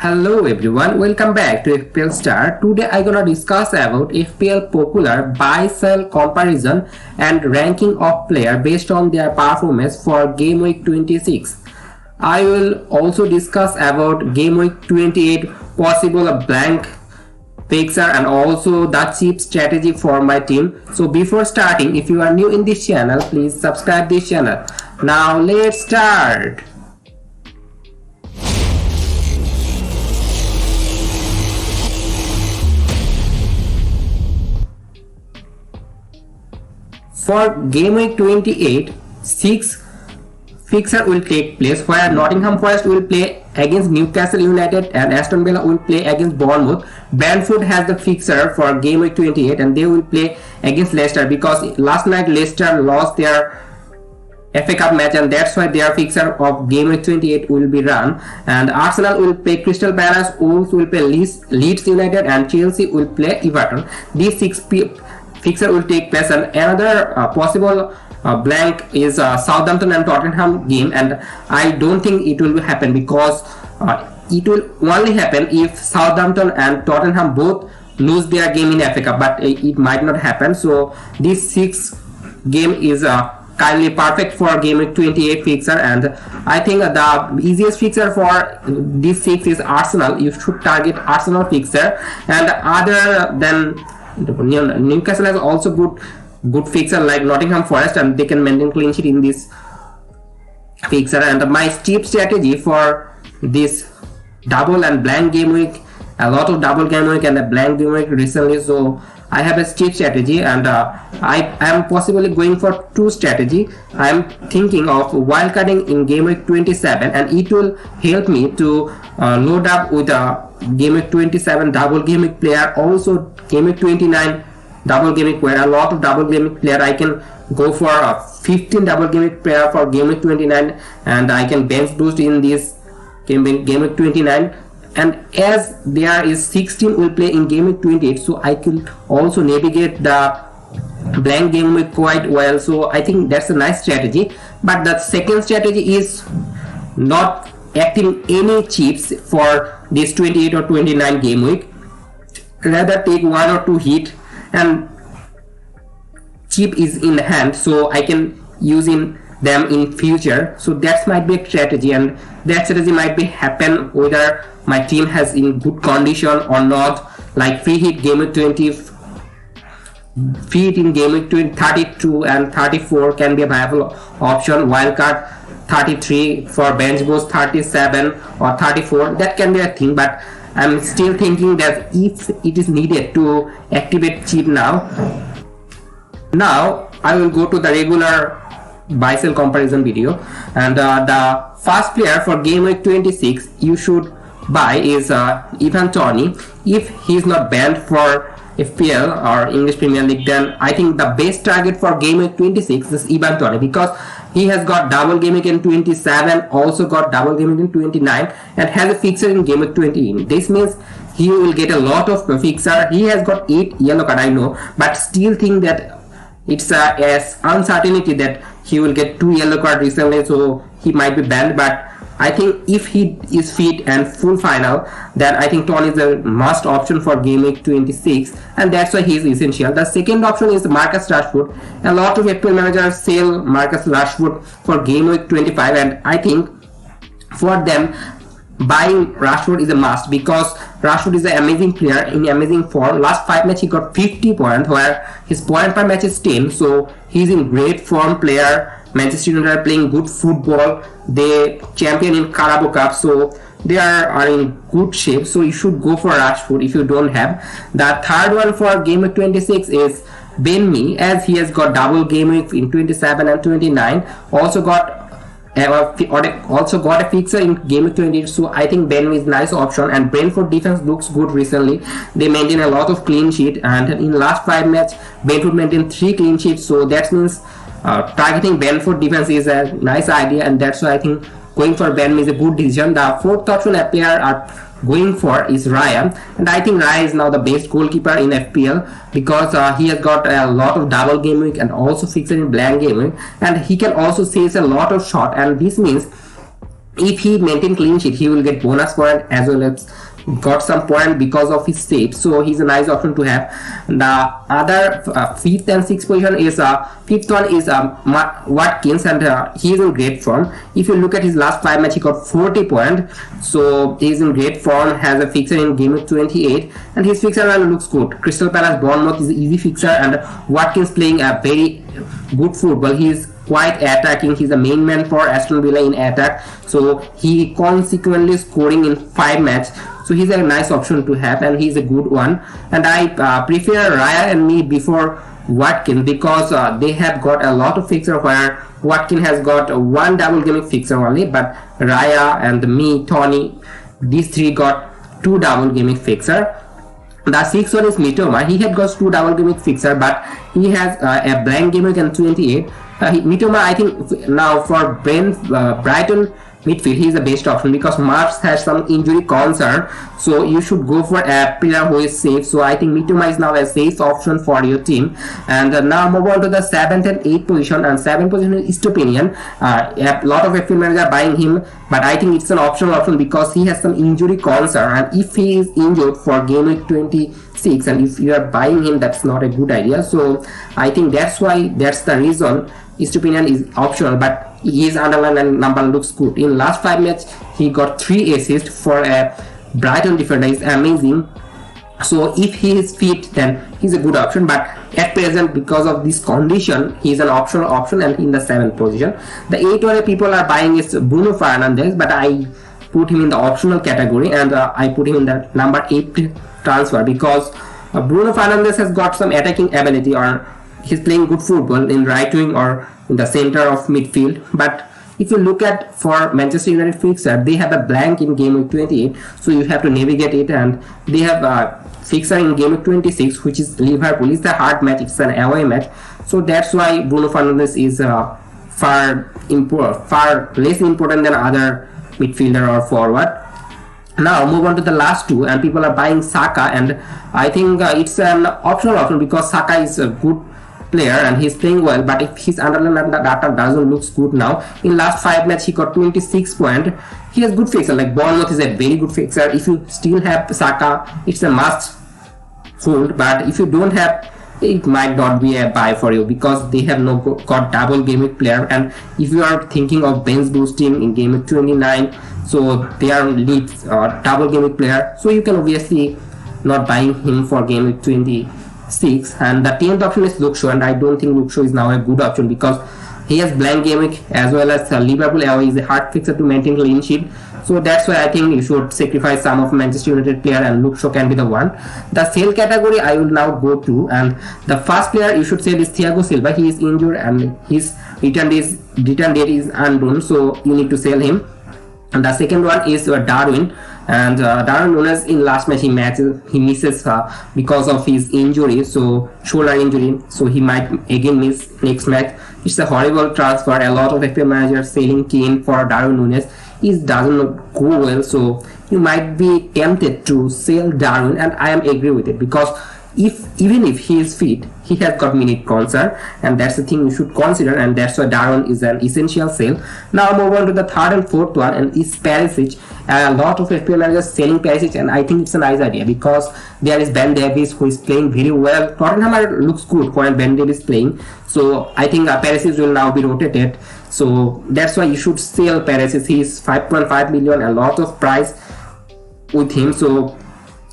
Hello everyone, welcome back to FPL STAR. Today I gonna discuss about FPL Popular Buy Sell comparison and ranking of player based on their performance for Game Week 26. I will also discuss about Game Week 28 possible blank fixer and also the cheap strategy for my team. So before starting, if you are new in this channel, please subscribe this channel. Now let's start. For Game Week 28, 6 fixture will take place where Nottingham Forest will play against Newcastle United and Aston Villa will play against Bournemouth. Brentford has the fixture for Game Week 28 and they will play against Leicester because last night Leicester lost their FA Cup match and that's why their fixture of Game Week 28 will be run. And Arsenal will play Crystal Palace, Wolves will play Leeds United and Chelsea will play Everton. These fixture will take place, and another possible blank is Southampton and Tottenham game, and I don't think it will happen because it will only happen if Southampton and Tottenham both lose their game in FA Cup, but it might not happen. So this 6 game is kindly perfect for Game Week 28 fixture, and I think the easiest fixture for this 6 is Arsenal. You should target Arsenal fixture, and other than Newcastle has also good fixture like Nottingham Forest and they can maintain clean sheet in this fixture. And my cheap strategy for this double and blank game week, a lot of double game week and a blank game week recently, so I have a cheap strategy, and I am possibly going for 2 strategy. I am thinking of wildcarding in Game Week 27 and it will help me to load up with a Game Week 27 double game week player, also Game Week 29 double game week player, a lot of double game week player. I can go for a 15 double game week player for Game Week 29 and I can bench boost in this Game Week 29. And as there is 16 will play in Game Week 28, so I can also navigate the blank game week quite well. So I think that's a nice strategy. But the second strategy is not acting any chips for this 28 or 29 game week. Rather take 1 or 2 hit and chip is in hand, so I can use them in future. So that might be a strategy, and that strategy might be happen whether my team has in good condition or not. Like free hit Game Week 20, free hit in Game Week 32 and 34 can be a viable option. Wildcard 33 for bench boost 37 or 34, that can be a thing. But I'm still thinking that if it is needed to activate chip now I will go to the regular buy sell comparison video, and the first player for Game Week 26 you should buy is Ivan Toney. If he is not banned for FPL or English Premier League, then I think the best target for Game Week 26 is Ivan Toney because he has got double game week in 27, also got double game week in 29 and has a fixture in Game Week 20. This means he will get a lot of fixture. He has got 8 yellow card, I know, but still think that it's as uncertainty that he will get 2 yellow card recently, so he might be banned. But I think if he is fit and full final, then I think Tony is a must option for Game Week 26, and that's why he is essential. The second option is Marcus Rashford. A lot of FPL managers sell Marcus Rashford for Game Week 25, and I think for them buying Rashford is a must because Rashford is an amazing player in amazing form. Last 5 matches he got 50 points where his point per match is 10, so he's in great form player. Manchester United are playing good football, they champion in Carabao Cup, so they are in good shape. So you should go for Rashford if you don't have. The third one for Game Week 26 is Ben Mee, as he has got double game week in 27 and 29, also got a fixture in Game Week 28, so I think Ben Mee is nice option. And Brentford defense looks good recently, they maintain a lot of clean sheet, and in last 5 matches Brentford maintained 3 clean sheets, so that means targeting Brentford defense is a nice idea, and that's why I think going for Ben Mee is a good decision. The fourth option a player are going for is Raya, and I think Raya is now the best goalkeeper in FPL because he has got a lot of double game week and also fixed in blank game week, and he can also save a lot of shot, and this means if he maintain clean sheet, he will get bonus point as well as got some point because of his save, so he's a nice option to have. The other fifth and sixth position is fifth one is Watkins, and he is in great form. If you look at his last 5 matches, he got 40 points, so he's in great form, has a fixture in game week 28, and his fixture looks good. Crystal Palace Bournemouth is an easy fixture, and Watkins playing a very good football. He is quite attacking. He's the main man for Aston Villa in attack, so he consequently scoring in 5 matches, so he's a nice option to have, and he's a good one. And I prefer Raya and me before Watkins, because they have got a lot of fixture where Watkins has got one double gaming fixture only, but Raya and me, Tony, these three got 2 double gaming fixture. The sixth one is Mitoma. He had got 2 double gaming fixture, but he has a blank game week and 28. Mitoma, I think now for Brighton midfield, he is the best option, because Mars has some injury concern, so you should go for a player who is safe. So I think Mitoma is now a safe option for your team. And now move on to the 7th and 8th position, and 7th position is Stupinian. A lot of FPL managers are buying him, but I think it's an optional option because he has some injury concern, and if he is injured for game week 26 and if you are buying him, that's not a good idea. So I think that's the reason Stupinian is optional, but his underline and number looks good. In last 5 matches, he got 3 assists for a Brighton defender. Is amazing. So if he is fit, then he's a good option. But at present, because of this condition, he is an optional option, and in the 7th position. The 8th one people are buying is Bruno Fernandes, but I put him in the optional category, and I put him in the number 8 transfer, because Bruno Fernandes has got some attacking ability, or he's playing good football in right wing or in the center of midfield. But if you look at for Manchester United fixture, they have a blank in game week 28, so you have to navigate it, and they have a fixture in game week 26, which is Liverpool. It's a hard match, it's an away match, so that's why Bruno Fernandes is far less important than other midfielder or forward. Now move on to the last 2, and people are buying Saka, and I think it's an optional option because Saka is a good player and he's playing well, but if his underlying data doesn't look good now, in last 5 matches he got 26 points. He has good fixture, like Bournemouth is a very good fixture. If you still have Saka, it's a must hold, but if you don't have, it might not be a buy for you, because they have got double game week player, and if you are thinking of bench boosting in game week 29, so they are lead double game week player, so you can obviously not buying him for game week 26. And the 10th option is Luke Shaw, and I don't think Luke Shaw is now a good option because he has blank game week as well as Liverpool away is a hard fixture to maintain clean sheet. So that's why I think you should sacrifice some of Manchester United player, and Luke Shaw can be the one. The sell category I will now go to, and the first player you should sell is Thiago Silva. He is injured and his return date is unknown, so you need to sell him. And the second one is Darwin, and Darwin Nunes in last match he misses because of his injury, so shoulder injury, so he might again miss next match. It's a horrible transfer. A lot of FPL managers selling Kane for Darwin Nunes. It doesn't go well, so you might be tempted to sell Darwin, and I am agree with it, because even if he is fit, he has got minute concern, and that's the thing you should consider, and that's why Darwin is an essential sale. Now move on to the 3rd and 4th one, and is Perisic. A lot of FPL managers selling Perisic, and I think it's a nice idea because there is Ben Davies who is playing very well. Tottenham looks good when Ben Davies playing, so I think Perisic will now be rotated, so that's why you should sell Perisic. He is 5.5 million, a lot of price with him, so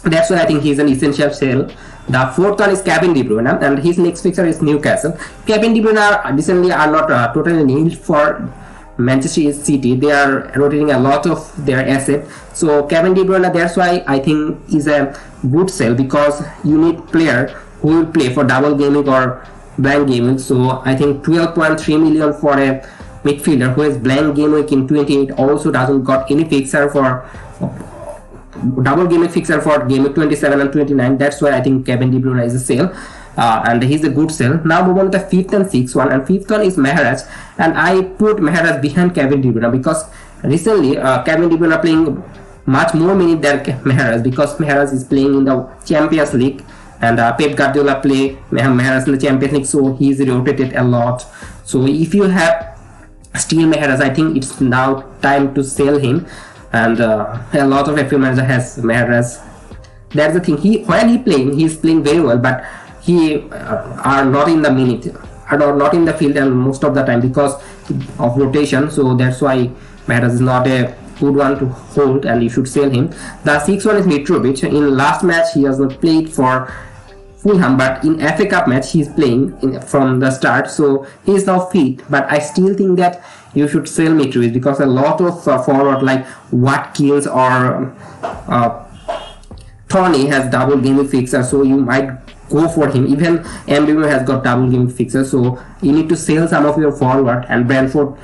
that's why I think he's an essential sale. The 4th one is Kevin De Bruyne, and his next fixture is Newcastle. Kevin De Bruyne recently are not totally nil for Manchester City. They are rotating a lot of their asset, so Kevin De Bruyne, that's why I think is a good sell, because you need player who will play for double gaming or blank gaming. So I think 12.3 million for a midfielder who has blank game week in 28, also doesn't got any fixture for double game week fixture for game week 27 and 29. That's why I think Kevin De Bruyne is a sale, and he's a good sale. Now move on to the 5th and 6th one, and 5th one is Mahrez, and I put Mahrez behind Kevin De Bruyne because recently Kevin De Bruyne playing much more minutes than Mahrez, because Mahrez is playing in the Champions League, and Pep Guardiola play Mahrez in the Champions League, so he's rotated a lot. So if you have Still Mahrez, I think it's now time to sell him, and a lot of FPL manager has Mahrez. That's the thing. When he's playing very well, but he are not in the minute, are not in the field, and most of the time because of rotation. So that's why Mahrez is not a good one to hold, and you should sell him. The sixth one is Mitrovic. In last match, he has not played for Fulham, but in FA Cup match he's playing from the start, so he is now fit. But I still think that you should sell Mitrovic because a lot of forward like Watkins or Tony has double game week fixer, so you might go for him. Even MBM has got double game week fixer, so you need to sell some of your forward. And Brentford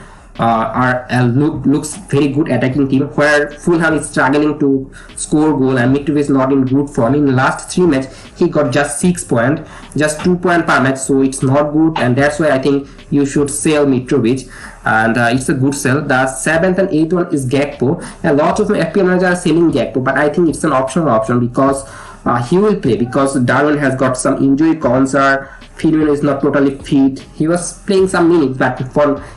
looks very good attacking team, where Fulham is struggling to score goal, and Mitrovic is not in good form. In last 3 matches he got just 6 points, just 2 points per match, so it's not good, and that's why I think you should sell Mitrovic, and it's a good sell. The 7th and 8th one is Gakpo. A lot of FPL managers are selling Gakpo, but I think it's an option because he will play, because Darwin has got some injury concern. Firmino is not totally fit. He was playing some minutes, but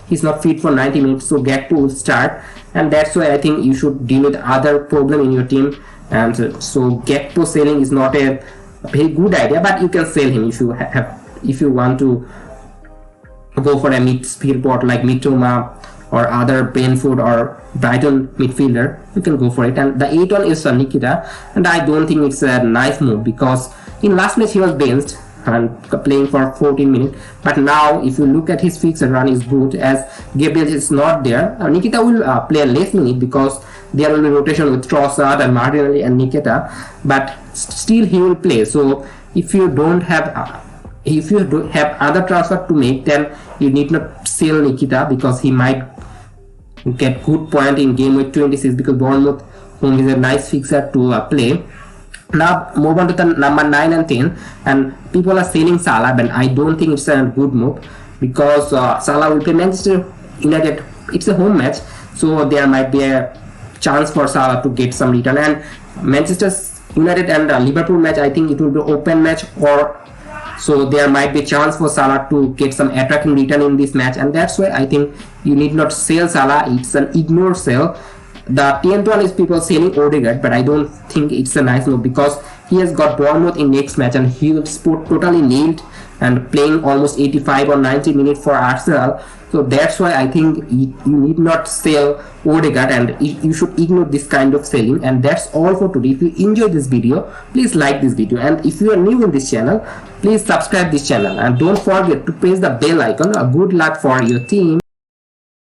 he's not fit for 90 minutes, so Gakpo will start, and that's why I think you should deal with other problem in your team. And so Gakpo selling is not a very good idea, but you can sell him if you want to go for a midfield bot like Mitoma or other Brentford or Brighton midfielder. You can go for it. And the 8th one is Nikita, and I don't think it's a nice move because in last match he was benched and playing for 14 minutes, but now if you look at his fixture run is good, as Gabriel is not there. Nikita will play a less minute because there will be rotation with Trossard and Martinelli and Nikita, but still he will play. So if you don't have other transfer to make, then you need not sell Nikita because he might get good point in game week 26, because Bournemouth home is a nice fixture to play. Now move on to the number 9 and 10, and people are selling Salah, but I don't think it's a good move because Salah will play Manchester United. It's a home match, so there might be a chance for Salah to get some return. And Manchester United and Liverpool match, I think it will be open match, or so there might be a chance for Salah to get some attacking return in this match, and that's why I think you need not sell Salah. It's an ignore sell. The 10th one is people selling Odegaard, but I don't think it's a nice move because he has got Bournemouth in next match, and he will totally nailed and playing almost 85 or 90 minutes for Arsenal. So that's why I think you need not sell Odegaard, and you should ignore this kind of selling. And that's all for today. If you enjoyed this video, please like this video, and if you are new in this channel, please subscribe this channel, and don't forget to press the bell icon. Good luck for your team.